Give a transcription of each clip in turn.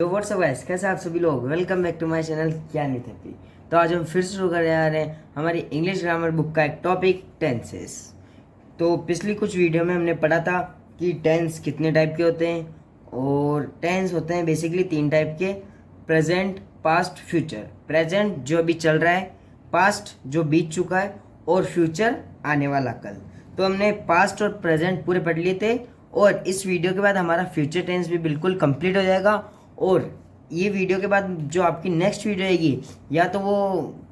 तो WhatsApp guys, कैसे आप सभी लोग। Welcome back to my channel Gyan with Happy. तो आज हम फिर शुरू कर रहे हैं हमारी इंग्लिश ग्रामर बुक का एक टॉपिक टेंसेस। तो पिछली कुछ वीडियो में हमने पढ़ा था कि टेंस कितने टाइप के होते हैं, और टेंस होते हैं बेसिकली तीन टाइप के: प्रेजेंट, पास्ट, फ्यूचर। प्रेजेंट जो अभी चल रहा है, पास्ट जो बीत चुका है, और फ्यूचर आने वाला कल। तो हमने पास्ट और प्रेजेंट पूरे पढ़ लिए थे, और इस वीडियो के बाद हमारा फ्यूचर टेंस भी बिल्कुल कंप्लीट हो जाएगा। और ये वीडियो के बाद जो आपकी नेक्स्ट वीडियो आएगी, या तो वो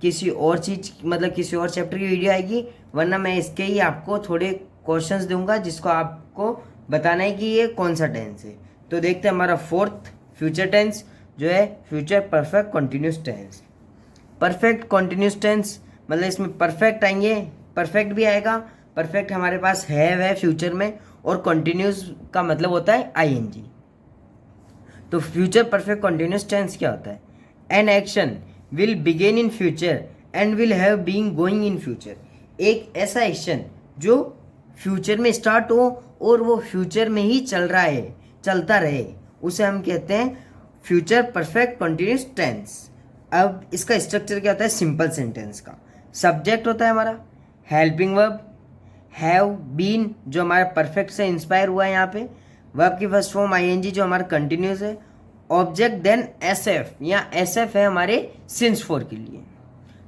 किसी और चीज़ मतलब किसी और चैप्टर की वीडियो आएगी, वरना मैं इसके ही आपको थोड़े क्वेश्चंस दूंगा जिसको आपको बताना है कि ये कौन सा टेंस है। तो देखते हैं हमारा फोर्थ फ्यूचर टेंस जो है future perfect continuous tense. Perfect continuous tense मतलब इसमें परफेक्ट आएंगे, परफेक्ट भी आएगा। परफेक्ट हमारे पास है फ्यूचर में, और कॉन्टिन्यूस का मतलब होता है आईएनजी। तो फ्यूचर परफेक्ट कॉन्टिन्यूस टेंस क्या होता है? An action will begin in future and will have been going in future. एक ऐसा एक्शन जो फ्यूचर में स्टार्ट हो और वो फ्यूचर में ही चलता रहे, उसे हम कहते हैं फ्यूचर परफेक्ट कॉन्टिन्यूस टेंस। अब इसका स्ट्रक्चर क्या होता है? सिंपल सेंटेंस का सब्जेक्ट होता है हमारा हेल्पिंग वर्ब, हैव बीन जो हमारा परफेक्ट से इंस्पायर हुआ है यहाँ पे, वर्ब की फर्स्ट फॉर्म आईएनजी जो हमारा कंटिन्यूस है, ऑब्जेक्ट देन एसएफ, या एसएफ है हमारे सिंस फॉर के लिए।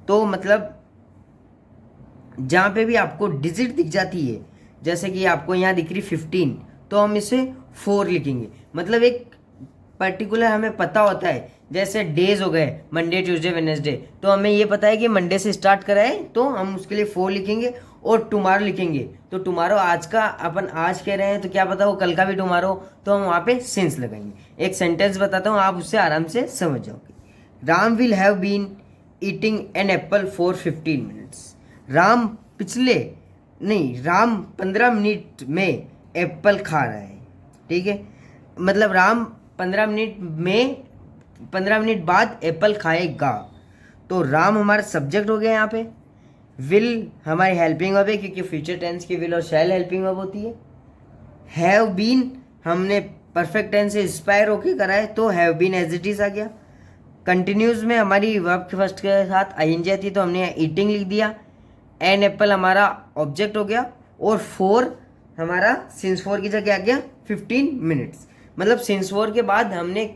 तो मतलब जहाँ पे भी आपको डिजिट दिख जाती है, जैसे कि आपको यहाँ दिख रही 15, तो हम इसे 4 लिखेंगे। मतलब एक पर्टिकुलर हमें पता होता है, जैसे डेज हो गए मंडे, ट्यूसडे, वेडनेसडे, तो हमें ये पता है कि मंडे से स्टार्ट करा है, तो हम उसके लिए 4 लिखेंगे। और टुमारो लिखेंगे, तो टुमारो आज का अपन आज कह रहे हैं, तो क्या पता वो कल का भी टुमारो, तो हम वहाँ पे सिंस लगाएंगे। एक सेंटेंस बताता हूँ, आप उससे आराम से समझ जाओगे। Ram will have been eating an apple for 15 minutes. Ram 15 minute में एप्पल खा रहा है, ठीक है। मतलब राम 15 मिनट बाद एप्पल खाएगा। तो राम हमारा सब्जेक्ट हो गया यहाँ पे, विल हमारी हेल्पिंग वर्ब है क्योंकि फ्यूचर टेंस की विल और शैल हेल्पिंग वर्ब होती है। हैव बीन हमने परफेक्ट टेंस से इंस्पायर होके करा है, तो have been as it is आ गया। कंटिन्यूस में हमारी वर्ब के फर्स्ट के साथ आईएनजी आती है, तो हमने ईटिंग लिख दिया। एन एप्पल हमारा ऑब्जेक्ट हो गया, और 4 हमारा सिंस 4 की जगह आ गया 15 मिनट्स। मतलब सिंस 4 के बाद हमने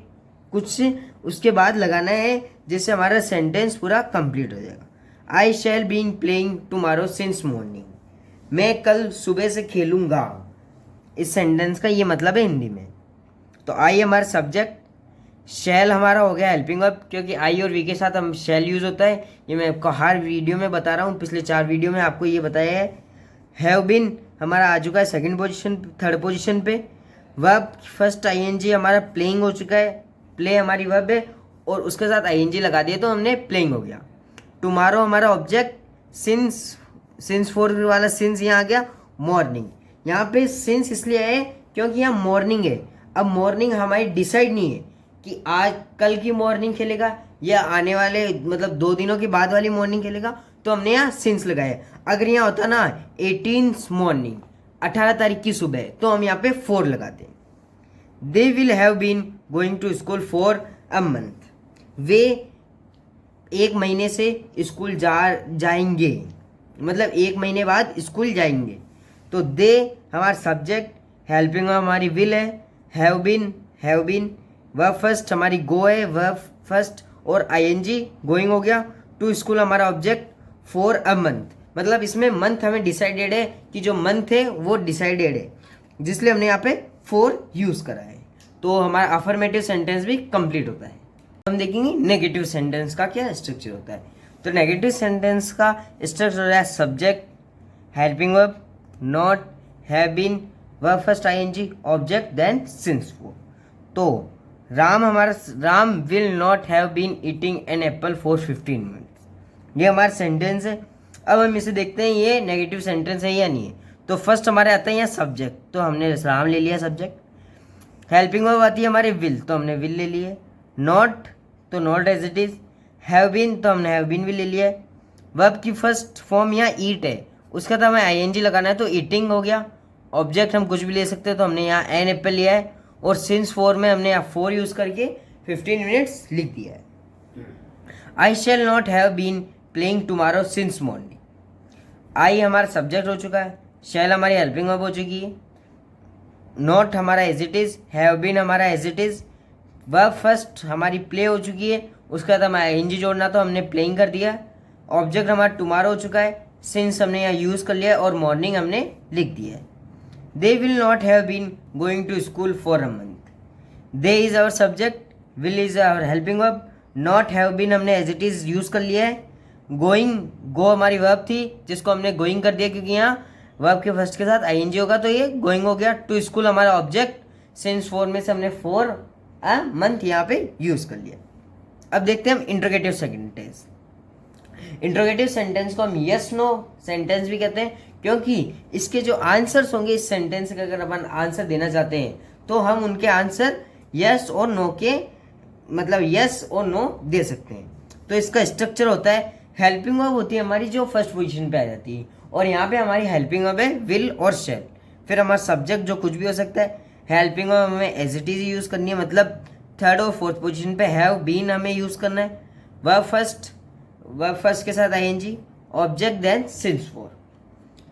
कुछ उसके बाद लगाना है, जिससे हमारा सेंटेंस पूरा कंप्लीट हो जाएगा। आई शैल being playing tomorrow since morning. मैं कल सुबह से खेलूंगा। इस सेंटेंस का ये मतलब है हिंदी में। तो आई हमारा सब्जेक्ट, शैल हमारा हो गया हेल्पिंग वर्ब, क्योंकि आई और वी के साथ हम शैल यूज होता है। ये मैं आपको हर वीडियो में बता रहा हूँ, पिछले 4 वीडियो में आपको ये बताया है। हैव बीन हमारा आ चुका है थर्ड पोजिशन पे। वर्ब फर्स्ट आईएनजी हमारा प्लेइंग हो चुका है, प्ले हमारी वर्ब है, और उसके साथ आईएनजी लगा दिया तो हमने प्लेइंग हो गया। टुमारो हमारा ऑब्जेक्ट, सिंस 4 वाला सिंस यहाँ आ गया। मॉर्निंग यहाँ पे सिंस इसलिए है क्योंकि यहाँ मॉर्निंग है। अब मॉर्निंग हमारी डिसाइड नहीं है कि आज कल की मॉर्निंग खेलेगा या आने वाले मतलब 2 दिनों के बाद वाली मॉर्निंग खेलेगा, तो हमने यहाँ सिंस लगाया। अगर यहाँ होता ना 18 मॉर्निंग 18 तारीख की सुबह, तो हम यहाँ पे 4 लगाते। They will have been going to school for a month. वे 1 महीने से स्कूल जाएंगे, मतलब 1 महीने बाद स्कूल जाएंगे। तो दे हमारा सब्जेक्ट, हेल्पिंग हमारी विल है, हैव बीन वर्ब फर्स्ट हमारी गो है, वर्ब फर्स्ट और आईएनजी गोइंग हो गया। टू स्कूल हमारा ऑब्जेक्ट, फॉर अ मंथ, मतलब इसमें मंथ हमें डिसाइडेड है कि जो मंथ है वो डिसाइडेड है, जिसलिए हमने यहाँ पे 4 यूज करा है। तो हमारा अफर्मेटिव सेंटेंस भी कंप्लीट होता है। हम देखेंगे नेगेटिव सेंटेंस का क्या स्ट्रक्चर होता है। तो नेगेटिव सेंटेंस का स्ट्रक्चर होता है subject, helping verb, not, have been, verb first ING, object then since 4। तो Ram will not have been eating an apple for 15 minutes. ये हमारा सेंटेंस है। अब हम इसे देखते हैं ये नेगेटिव सेंटेंस है या नहीं है। तो फर्स्ट हमारे आता है यहाँ सब्जेक्ट, तो हमने राम ले लिया सब्जेक्ट। हेल्पिंग वर्ब आती है हमारे विल, तो हमने विल ले लिया। नॉट तो not as it is. Have been तो हमने हैव बीन भी ले लिया है। वर्ब की फर्स्ट फॉर्म यहाँ ईट है, उसका तो हमें आईएनजी लगाना है, तो ईटिंग हो गया। ऑब्जेक्ट हम कुछ भी ले सकते हैं, तो हमने यहाँ एन एप्पल लिया है, और सिंस 4 में हमने यहाँ 4 यूज़ करके 15 मिनट्स लिख दिया है। आई shall not have been playing tomorrow since morning. आई हमारा सब्जेक्ट हो चुका है, शैल हमारी हेल्पिंग वर्ब हो चुकी है, नॉट हमारा as it is, have been हमारा as it is, verb first हमारी प्ले हो चुकी है, उसके बाद हमें आईएनजी जोड़ना तो हमने प्लेइंग कर दिया, ऑब्जेक्ट हमारा टुमारो हो चुका है, सिंस हमने यहाँ यूज़ कर लिया और मॉर्निंग हमने लिख दिया है। They will not have been going to school for a month. They is our subject, will is our helping verb, not have been हमने एज इट इज़ यूज़ कर लिया है, गोइंग गो हमारी वर्ब थी जिसको हमने गोइंग कर दिया क्योंकि यहाँ वर्ब के फर्स्ट के साथ आईएनजी होगा तो ये गोइंग हो गया। टू स्कूल हमारा ऑब्जेक्ट, सिंस फॉर में से हमने फॉर अ मंथ यहाँ पे यूज़ कर लिया। अब देखते हैं हम इंट्रोगेटिव सेंटेंस। इंट्रोगेटिव सेंटेंस को हम यस नो सेंटेंस भी कहते हैं क्योंकि इसके जो आंसर्स होंगे इस सेंटेंस का अगर अपन आंसर देना चाहते हैं तो हम उनके आंसर यस और नो के मतलब यस और नो दे सकते हैं। तो इसका स्ट्रक्चर होता है, हेल्पिंग वर्ब होती है हमारी जो फर्स्ट पोजीशन पे आ जाती है और यहाँ पे हमारी हेल्पिंग वर्ब है विल और शैल, फिर हमारा सब्जेक्ट जो कुछ भी हो सकता है। हेल्पिंग वर्ब हमें एज इट इज यूज़ करनी है, मतलब थर्ड और फोर्थ पोजीशन पे हैव बीन हमें यूज़ करना है। वर्ब फर्स्ट के साथ ING, object then since for.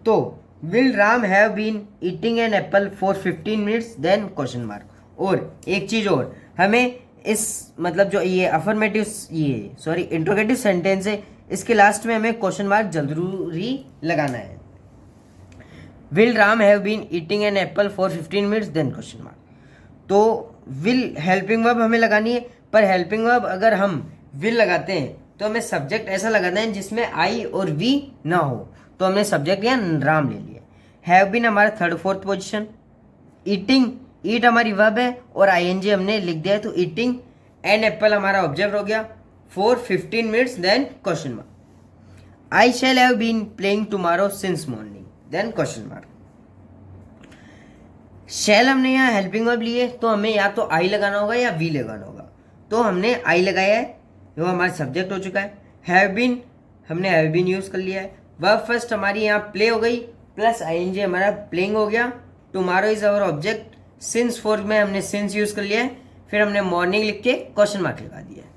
तो will Ram have been eating an apple for 15 minutes then question mark. और एक चीज़ और, हमें इस मतलब जो ये अफर्मेटिव इंट्रोगेटिव सेंटेंस है इसके लास्ट में हमें क्वेश्चन मार्क जरूरी लगाना है। Will Ram have been eating an apple for 15 minutes then question mark. तो विल हेल्पिंग वर्ब हमें लगानी है, पर हेल्पिंग वर्ब अगर हम विल लगाते हैं तो हमें सब्जेक्ट ऐसा लगाना है जिसमें आई और वी ना हो, तो हमने सब्जेक्ट यहाँ राम ले लिया। हैव बीन हमारा थर्ड फोर्थ पोजिशन, ईटिंग ईट हमारी वर्ब है और आईएनजी हमने लिख दिया है तो ईटिंग, एन एप्पल हमारा ऑब्जेक्ट हो गया, for 15 minutes then question mark. I shall have been playing tomorrow since morning then question mark. शैल हमने यहाँ हेल्पिंग वर्ब ली है तो हमें या तो आई लगाना होगा या वी लगाना होगा, तो हमने आई लगाया है, वो हमारा सब्जेक्ट हो चुका है। हैव बीन हमने हैव बीन यूज़ कर लिया है, वर्ब फर्स्ट हमारी यहाँ प्ले हो गई प्लस आईएनजी हमारा प्लेइंग हो गया, tomorrow is our object, since four में हमने सिंस यूज़ कर लिया है, फिर हमने मॉर्निंग लिख के क्वेश्चन मार्क लगा दिया है।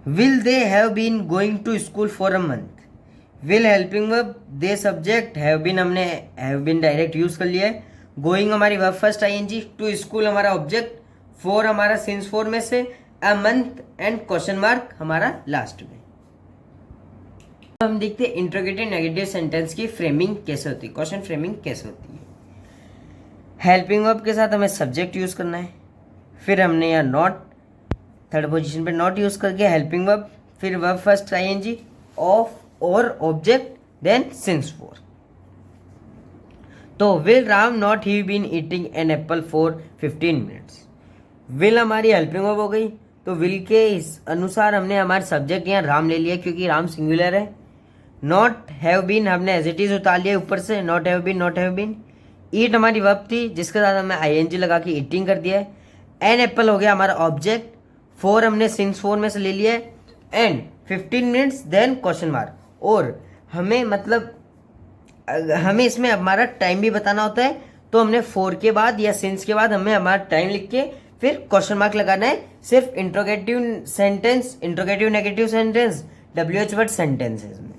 Will they have been going to school for a month. Will helping verb, they subject, have been हमने हैव बीन डायरेक्ट यूज़ कर लिया है, गोइंग हमारी verb first ING, to school हमारा ऑब्जेक्ट, फॉर हमारा सिंस फोर में से, a month and question mark हमारा लास्ट में। हम देखते हैं इंट्रोगेटिव नेगेटिव सेंटेंस की फ्रेमिंग कैसे होती है, क्वेश्चन फ्रेमिंग कैसे होती है। हेल्पिंग वर्ब के साथ हमें सब्जेक्ट यूज़ करना है, फिर हमने यहाँ नॉट थर्ड पोजीशन पे नॉट यूज़ करके हेल्पिंग वर्ब, फिर वर्ब फर्स्ट आईएनजी, ऑफ और ऑब्जेक्ट देन सिंस फॉर। तो will Ram not he been eating an apple for 15 minutes. Will हमारी हेल्पिंग वर्ब हो गई तो विल के इस अनुसार हमने हमारे सब्जेक्ट यहाँ राम ले लिया क्योंकि राम सिंगुलर है। नॉट हैव बीन हमने एज इट इज उतार लिया ऊपर से, नॉट हैव बीन। ईट हमारी वर्ब थी जिसके साथ हमने आईएनजी लगा के ईटिंग कर दिया है। एन एप्पल हो गया हमारा ऑब्जेक्ट, फोर हमने सिंस फोर में से ले लिया है, and 15 minutes then question mark. और हमें मतलब हमें इसमें हमारा टाइम भी बताना होता है तो हमने फोर के बाद या सिंस के बाद हमें हमारा टाइम लिख के फिर क्वेश्चन मार्क लगाना है। सिर्फ interrogative sentence, interrogative negative sentence, WH word sentences में।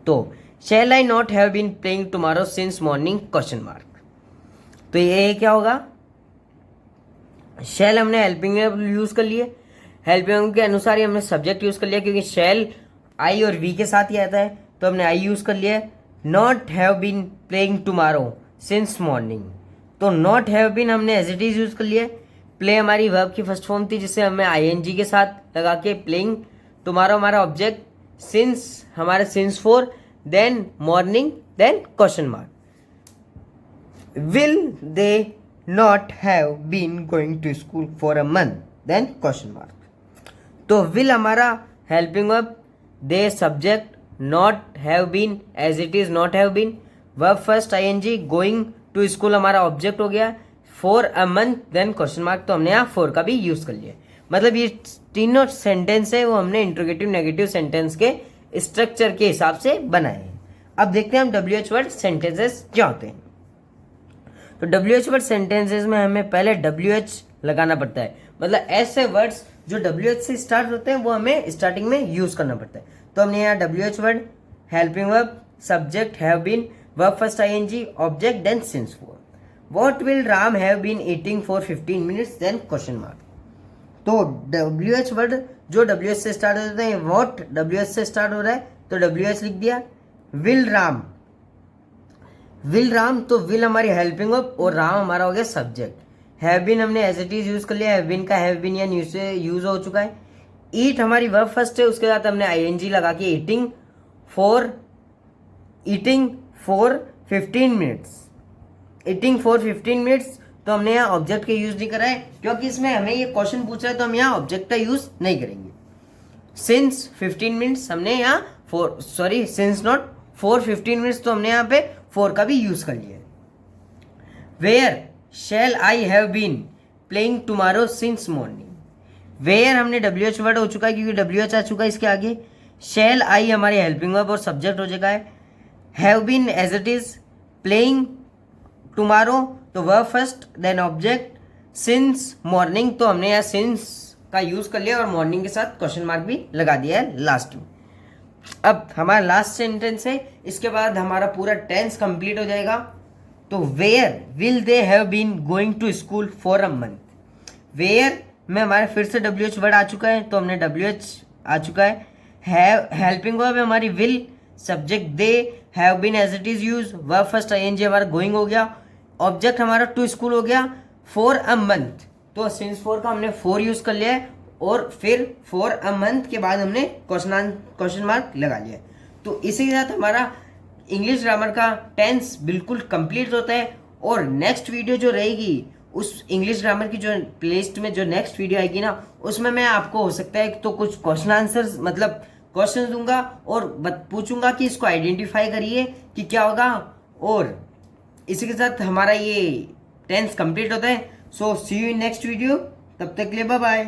तो शैल आई not have been playing tomorrow since morning question mark. तो ये क्या होगा, शैल हमने हेल्पिंग यूज कर लिए, हेल्पिंग के अनुसार ही हमने सब्जेक्ट यूज कर लिया क्योंकि शैल आई और वी के साथ ही आता है तो हमने आई यूज कर लिया। Not have been playing tomorrow since morning, तो नॉट हैव बीन हमने एज इट इज यूज कर लिया। प्ले हमारी वर्ब की फर्स्ट फॉर्म थी जिसे हमें आईएनजी के साथ लगा के प्लेइंग, टुमारो हमारा ऑब्जेक्ट, सिंस हमारे since four, then morning, then question mark. Will they not have been going to school for a month, then question mark. तो विल हमारा helping verb, they subject, not have been as it is not have been, verb first ING, going to school हमारा object हो गया, for a month then question mark, तो हमने यहाँ for का भी यूज कर लिया। मतलब ये तीनों सेंटेंस है वो हमने इंट्रोगेटिव नेगेटिव सेंटेंस के स्ट्रक्चर के हिसाब से बनाए हैं। अब देखते हैं हम WH वर्ड सेंटेंसेस क्या होते हैं। तो WH वर्ड सेंटेंसेस में हमें पहले WH लगाना पड़ता है, मतलब ऐसे वर्ड्स जो WH से स्टार्ट होते हैं वो हमें स्टार्टिंग में यूज करना पड़ता है। तो हमने यहाँ WH word, helping verb, subject have been, verb first ING, object then since for. What will Ram have been eating for 15 minutes then question mark. तो WH वर्ड जो WH से स्टार्ट होते हैं, व्हाट WH से स्टार्ट हो रहा है तो WH लिख दिया। विल राम, विल राम तो विल हमारी हेल्पिंग वर्ब और राम हमारा हो गया सब्जेक्ट। हैव बीन हमने एज इट इज यूज कर लिया, हैव बीन का हैव बीन या न्यूज से यूज हो चुका है। ईट हमारी वर्ब फर्स्ट है, उसके बाद हमने ING लगा के eating for 15 minutes, eating for 15 minutes. तो हमने यहाँ ऑब्जेक्ट का यूज नहीं करा है क्योंकि इसमें हमें ये क्वेश्चन पूछ रहा है, तो हम यहाँ ऑब्जेक्ट का यूज नहीं करेंगे। सिंस 15 मिनट्स हमने यहाँ सिंस नॉट फॉर 15 मिनट्स, तो हमने यहाँ पे फॉर का भी यूज कर लिया है। Where shall I have been playing tomorrow since morning. Where हमने WH वर्ड हो चुका है क्योंकि WH आ चुका है इसके आगे। शैल आई हमारी हेल्पिंग वर्ब और सब्जेक्ट हो चुका है। Have been as it is, playing tomorrow तो verb first then object, since morning तो हमने यहाँ सिंस का यूज कर लिया और मॉर्निंग के साथ क्वेश्चन मार्क भी लगा दिया है लास्ट में। अब हमारा लास्ट सेंटेंस है, इसके बाद हमारा पूरा टेंस कंप्लीट हो जाएगा। तो where will they have been going to school for a month. Where में हमारे फिर से WH वर्ड आ चुका है, तो हमने WH आ चुका है। हैव हेल्पिंग वर्ब हमारी will, subject they, have been as it is use, verb first ING हमारा गोइंग हो गया, ऑब्जेक्ट हमारा टू स्कूल हो गया, फॉर अ मंथ तो सिंस फॉर का हमने फॉर यूज कर लिया है और फिर फॉर अ मंथ के बाद हमने क्वेश्चन मार्क लगा लिया है। तो इसी के साथ हमारा इंग्लिश ग्रामर का टेंस बिल्कुल कंप्लीट होता है। और नेक्स्ट वीडियो जो रहेगी उस इंग्लिश ग्रामर की जो प्लेलिस्ट में जो नेक्स्ट वीडियो आएगी ना, उसमें मैं आपको हो सकता है तो कुछ क्वेश्चन आंसर्स मतलब क्वेश्चन दूंगा और पूछूंगा कि इसको आइडेंटिफाई करिए कि क्या होगा। और इसी के साथ हमारा ये टेंस कंप्लीट होता है। सो सी यू इन नेक्स्ट वीडियो, तब तक के लिए बाय बाय।